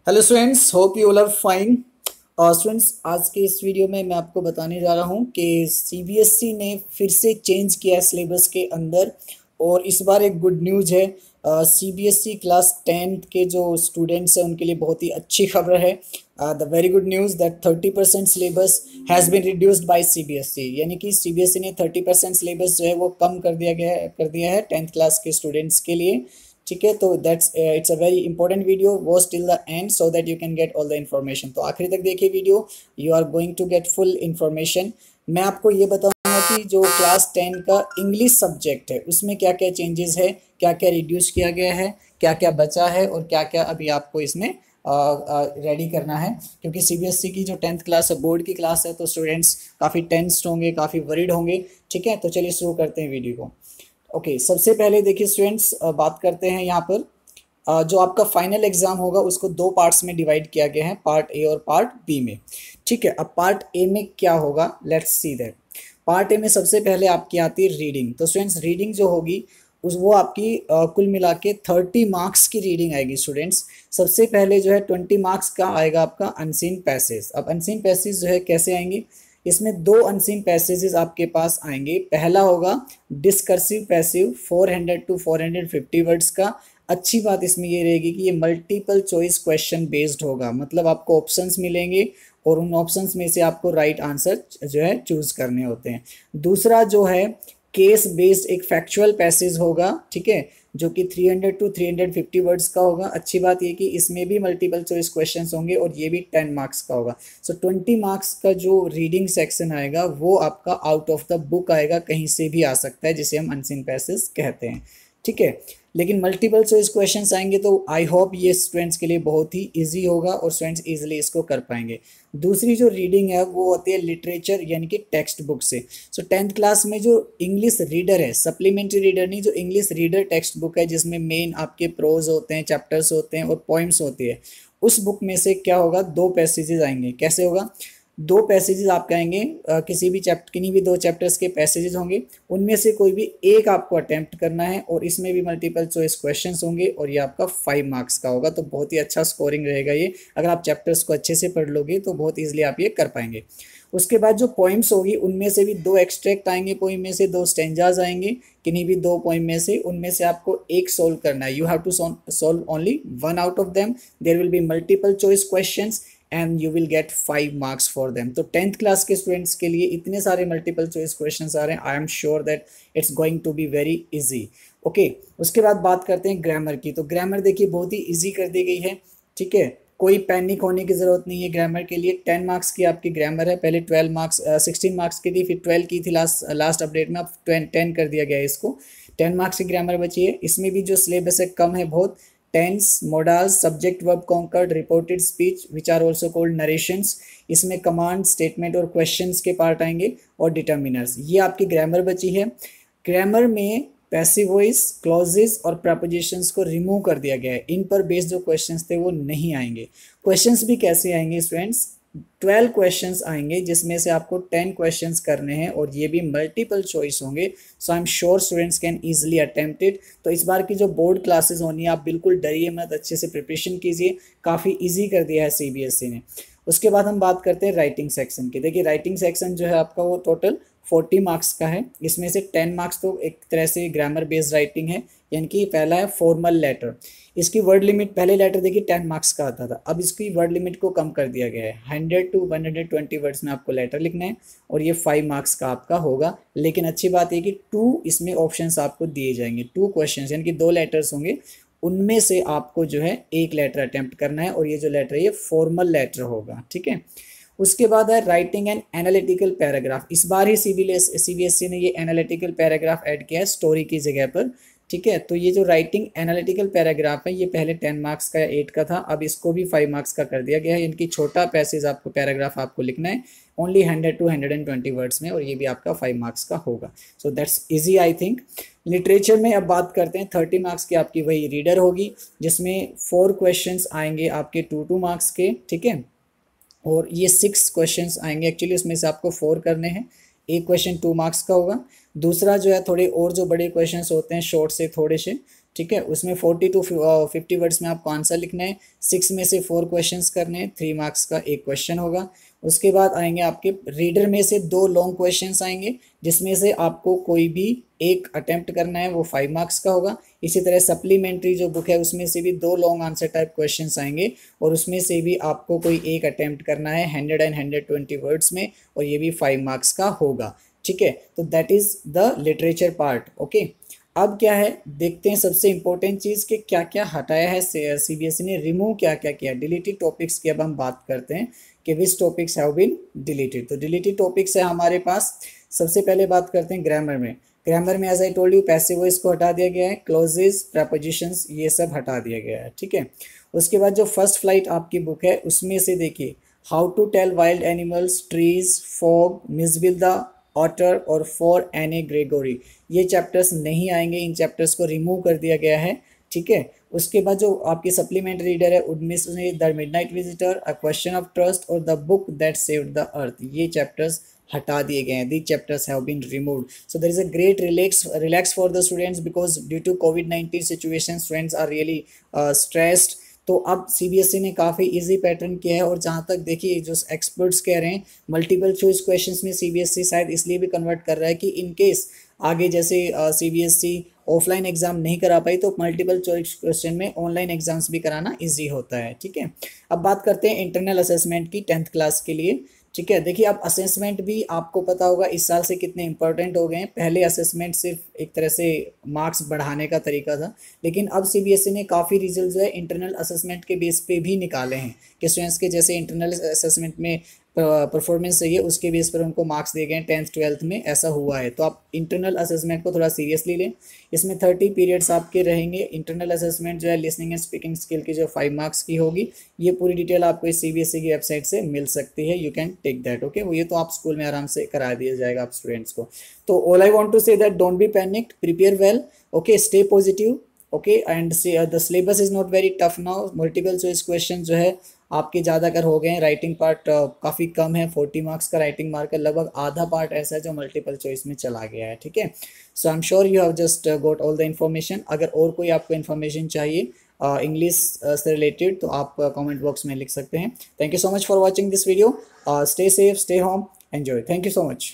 Hello students, hope you all are fine. Students, आज के इस वीडियो में मैं आपको बताने जा रहा हूँ कि सीबीएसई ने फिर से चेंज किया है सिलेबस के अंदर। और इस बार एक गुड न्यूज़ है। सीबीएसई क्लास 10th के जो स्टूडेंट्स हैं उनके लिए बहुत ही अच्छी खबर है। The very good news that 30% syllabus has been reduced by CBSE, यानी कि सीबीएसई ने 30% सिलेबस जो है वो कम कर दिया है 10th क्लास के स्टूडेंट्स के लिए। ठीक है, तो that's it's a very important video, watch till the end so that you can get all the information. तो आखिरी तक देखिए video, you are going to get full information. मैं आपको ये बताऊंगा कि जो क्लास 10 का इंग्लिश सब्जेक्ट है उसमें क्या क्या चेंजेस है, क्या क्या रिड्यूस किया गया है, क्या क्या बचा है और क्या क्या अभी आपको इसमें रेडी करना है। क्योंकि सीबीएसई की जो 10th क्लास है, बोर्ड की क्लास है, तो स्टूडेंट्स काफ़ी टेंस्ड होंगे, काफ़ी वरीड होंगे। ठीक है, तो चलिए शुरू करते हैं वीडियो को। ओके, सबसे पहले देखिए स्टूडेंट्स, बात करते हैं यहाँ पर। जो आपका फाइनल एग्जाम होगा उसको दो पार्ट्स में डिवाइड किया गया है, पार्ट ए और पार्ट बी में। ठीक है, अब पार्ट ए में क्या होगा, let's see that. Part A में सबसे पहले आपकी आती है रीडिंग। तो स्टूडेंट्स, रीडिंग जो होगी उस वो आपकी कुल मिला के 30 मार्क्स की रीडिंग आएगी स्टूडेंट्स। सबसे पहले जो है 20 मार्क्स का आएगा आपका अनसीन पैसेज। अब अनसीन पैसेज जो है कैसे आएंगे, इसमें दो अनसीन पैसेजेस आपके पास आएंगे। पहला होगा डिस्कर्सिव पैसिव 400 टू 450 वर्ड्स का। अच्छी बात इसमें ये रहेगी कि ये मल्टीपल चॉइस क्वेश्चन बेस्ड होगा, मतलब आपको ऑप्शंस मिलेंगे और उन ऑप्शंस में से आपको राइट आंसर जो है चूज करने होते हैं। दूसरा जो है केस बेस्ड एक फैक्चुअल पैसेज होगा, ठीक है, जो कि 300 टू 350 वर्ड्स का होगा। अच्छी बात ये कि इसमें भी मल्टीपल चॉइस क्वेश्चंस होंगे और ये भी 10 मार्क्स का होगा। सो 20 मार्क्स का जो रीडिंग सेक्शन आएगा वो आपका आउट ऑफ द बुक आएगा, कहीं से भी आ सकता है, जिसे हम अनसीन पैसेज कहते हैं। ठीक है, लेकिन मल्टीपल चॉइस क्वेश्चंस आएंगे तो आई होप ये स्टूडेंट्स के लिए बहुत ही इजी होगा और स्टूडेंट्स इजीली इसको कर पाएंगे। दूसरी जो रीडिंग है वो होती है लिटरेचर, यानी कि टेक्स्ट बुक से। सो 10th क्लास में जो इंग्लिश रीडर है, सप्लीमेंट्री रीडर नहीं, जो इंग्लिश रीडर टेक्स्ट बुक है जिसमें मेन आपके प्रोज होते हैं, चैप्टर्स होते हैं और पोइम्स होती है, उस बुक में से क्या होगा, दो पैसेजेस आएंगे। कैसे होगा, दो पैसेजेस आपके आएंगे, किसी भी चैप्टर, किन्हीं भी दो चैप्टर्स के पैसेजेस होंगे, उनमें से कोई भी एक आपको अटेम्प्ट करना है और इसमें भी मल्टीपल चॉइस क्वेश्चंस होंगे और ये आपका 5 मार्क्स का होगा। तो बहुत ही अच्छा स्कोरिंग रहेगा ये। अगर आप चैप्टर्स को अच्छे से पढ़ लोगे तो बहुत ईजिली आप ये कर पाएंगे। उसके बाद जो पोइम्स होगी उनमें से भी दो एक्सट्रैक्ट आएंगे, पोइम में से दो स्टेंजाज आएंगे, किन्हीं भी दो पोइम में से, उनमें से आपको एक सोल्व करना है। You have to solve only one out of them. There will be multiple choice questions and you will get 5 marks for them. तो 10th क्लास के स्टूडेंट्स के लिए इतने सारे मल्टीपल चॉइस क्वेश्चंस आ रहे हैं, I am sure that it's going to be very easy. Okay, उसके बाद बात करते हैं ग्रामर की। तो ग्रामर देखिए बहुत ही इजी कर दी गई है। ठीक है, कोई पैनिक होने की ज़रूरत नहीं है ग्रामर के लिए। 10 मार्क्स की आपकी ग्रामर है, पहले 12 मार्क्स 16 मार्क्स की थी, फिर 12 की थी लास्ट अपडेट में, अब 10 कर दिया गया है इसको। 10 मार्क्स की ग्रामर बची है। इसमें भी जो सिलेबस है कम है बहुत। Tense, modals, subject verb concord, reported speech which are also called narrations, इसमें कमांड, स्टेटमेंट और क्वेश्चंस के पार्ट आएंगे, और डिटर्मिनर्स। ये आपकी ग्रामर बची है। ग्रामर में पैसिव वॉइस, क्लॉजेस और प्रपोजिशंस को रिमूव कर दिया गया है। इन पर बेस्ड जो क्वेश्चंस थे वो नहीं आएंगे। क्वेश्चंस भी कैसे आएंगे स्टूडेंट्स, 12 क्वेश्चंस आएंगे जिसमें से आपको 10 क्वेश्चंस करने हैं और ये भी मल्टीपल चॉइस होंगे। So I am sure students can easily attempt it. तो इस बार की जो बोर्ड क्लासेस होनी है, आप बिल्कुल डरिए मत, अच्छे से प्रिपरेशन कीजिए, काफ़ी ईजी कर दिया है सीबीएसई ने। उसके बाद हम बात करते हैं राइटिंग सेक्शन की। देखिए राइटिंग सेक्शन जो है आपका वो टोटल 40 मार्क्स का है। इसमें से 10 मार्क्स तो एक तरह से ग्रामर बेस्ड राइटिंग है, यानी कि पहला है फॉर्मल लेटर। इसकी वर्ड लिमिट, पहले लेटर देखिए 10 मार्क्स का आता था, अब इसकी वर्ड लिमिट को कम कर दिया गया है। 100 टू 120 वर्ड्स में आपको लेटर लिखना है और ये 5 मार्क्स का आपका होगा। लेकिन अच्छी बात है कि 2 इसमें ऑप्शंस आपको दिए जाएंगे, 2 क्वेश्चन, यानी कि 2 लेटर्स होंगे, उनमें से आपको जो है एक लेटर अटेम्प्ट करना है और ये जो लेटर है ये फॉर्मल लेटर होगा। ठीक है, उसके बाद है राइटिंग एंड एनालिटिकल पैराग्राफ। इस बार ही सीबीएसई ने ये एनालिटिकल पैराग्राफ ऐड किया है स्टोरी की जगह पर। ठीक है, तो ये जो राइटिंग एनालिटिकल पैराग्राफ है ये पहले 10 मार्क्स का या 8 का था, अब इसको भी 5 मार्क्स का कर दिया गया है। इनकी छोटा पैसेज आपको, पैराग्राफ आपको लिखना है ओनली 100 टू 120 वर्ड्स में और ये भी आपका 5 मार्क्स का होगा। So that's easy I think. Literature में अब बात करते हैं, 30 मार्क्स की आपकी वही रीडर होगी जिसमें 4 क्वेश्चंस आएंगे आपके 2 मार्क्स के। ठीक है, और ये 6 क्वेश्चंस आएंगे एक्चुअली, उसमें से आपको 4 करने हैं। एक क्वेश्चन 2 मार्क्स का होगा, दूसरा जो है थोड़े और जो बड़े क्वेश्चंस होते हैं शॉर्ट से थोड़े से, ठीक है। उसमें 40 to 50 वर्ड्स में आपको आंसर लिखना है। 6 में से 4 क्वेश्चंस करने हैं, 3 मार्क्स का एक क्वेश्चन होगा। उसके बाद आएंगे आपके रीडर में से 2 लॉन्ग क्वेश्चंस आएंगे, जिसमें से आपको कोई भी एक अटेम्प्ट करना है, वो 5 मार्क्स का होगा। इसी तरह सप्लीमेंट्री जो बुक है उसमें से भी 2 लॉन्ग आंसर टाइप क्वेश्चंस आएंगे, और उसमें से भी आपको कोई एक अटेम्प्ट करना है 100 एंड 120 वर्ड्स में, और ये भी 5 मार्क्स का होगा। ठीक है, तो that is the literature part. Okay, अब क्या है देखते हैं सबसे इंपॉर्टेंट चीज़ कि क्या क्या हटाया है सीबीएसई ने, रिमूव क्या क्या किया। डिलीटेड टॉपिक्स की अब हम बात करते हैं कि विच टॉपिक्स हैव बीन डिलीटेड। तो डिलीटेड टॉपिक्स है हमारे पास। सबसे पहले बात करते हैं ग्रामर में। ग्रामर में as I told you passive voice को हटा दिया गया है, क्लोजेज, प्रपोजिशंस ये सब हटा दिया गया है। ठीक है, उसके बाद जो फर्स्ट फ्लाइट आपकी बुक है उसमें से देखिए how to tell wild animals, trees, fog, Mijbil the otter और फॉर एने ग्रेगोरी, ये चैप्टर्स नहीं आएंगे, इन चैप्टर्स को रिमूव कर दिया गया है। ठीक है, उसके बाद जो आपकी सप्लीमेंट्री रीडर है उनमें से the midnight visitor, a question of trust और the book that saved the earth, ये चैप्टर्स हटा दिए गए हैं। These chapters have been removed. So there is a great relax for the students because due to कोविड-19 situation students are really stressed. तो अब CBSE ने काफ़ी इजी पैटर्न किया है, और जहाँ तक देखिए जो एक्सपर्ट्स कह रहे हैं मल्टीपल चॉइस क्वेश्चंस में सीबीएसई शायद इसलिए भी कन्वर्ट कर रहा है कि इन केस आगे जैसे सीबीएसई ऑफलाइन एग्जाम नहीं करा पाई तो मल्टीपल चॉइस क्वेश्चन में ऑनलाइन एग्जाम्स भी कराना इजी होता है। ठीक है, अब बात करते हैं इंटरनल असेसमेंट की 10th क्लास के लिए। ठीक है, देखिए अब असेसमेंट भी आपको पता होगा इस साल से कितने इंपॉर्टेंट हो गए हैं। पहले असेसमेंट सिर्फ एक तरह से मार्क्स बढ़ाने का तरीका था, लेकिन अब सीबीएसई ने काफ़ी रिजल्ट जो है इंटरनल असेसमेंट के बेस पे भी निकाले हैं कि स्टूडेंट्स के जैसे इंटरनल असेसमेंट में परफॉर्मेंस चाहिए उसके बेस पर उनको मार्क्स दिए गए हैं 10th 12th में, ऐसा हुआ है। तो आप इंटरनल असेसमेंट को थोड़ा सीरियसली लें। इसमें 30 पीरियड्स आपके रहेंगे। इंटरनल असेसमेंट जो है लिसनिंग एंड स्पीकिंग स्किल की जो 5 मार्क्स की होगी, ये पूरी डिटेल आपको इस सीबीएसई की वेबसाइट से मिल सकती है। You can take that. Okay, वो ये तो आप स्कूल में आराम से करा दिया जाएगा आप स्टूडेंट्स को। तो all I want to say that don't be panicked, prepare well, okay, stay positive, okay, and the syllabus is not very tough now. Multiple choice question जो है आपके ज़्यादातर हो गए हैं। राइटिंग पार्ट काफ़ी कम है, 40 मार्क्स का राइटिंग मार्क है, लगभग आधा पार्ट ऐसा है जो मल्टीपल चॉइस में चला गया है। ठीक है, so I am sure you have just got all the information. अगर और कोई आपको इन्फॉर्मेशन चाहिए इंग्लिश से रिलेटेड तो आप कमेंट बॉक्स में लिख सकते हैं। Thank you so much for watching this video. Stay safe, stay home, enjoy. Thank you so much.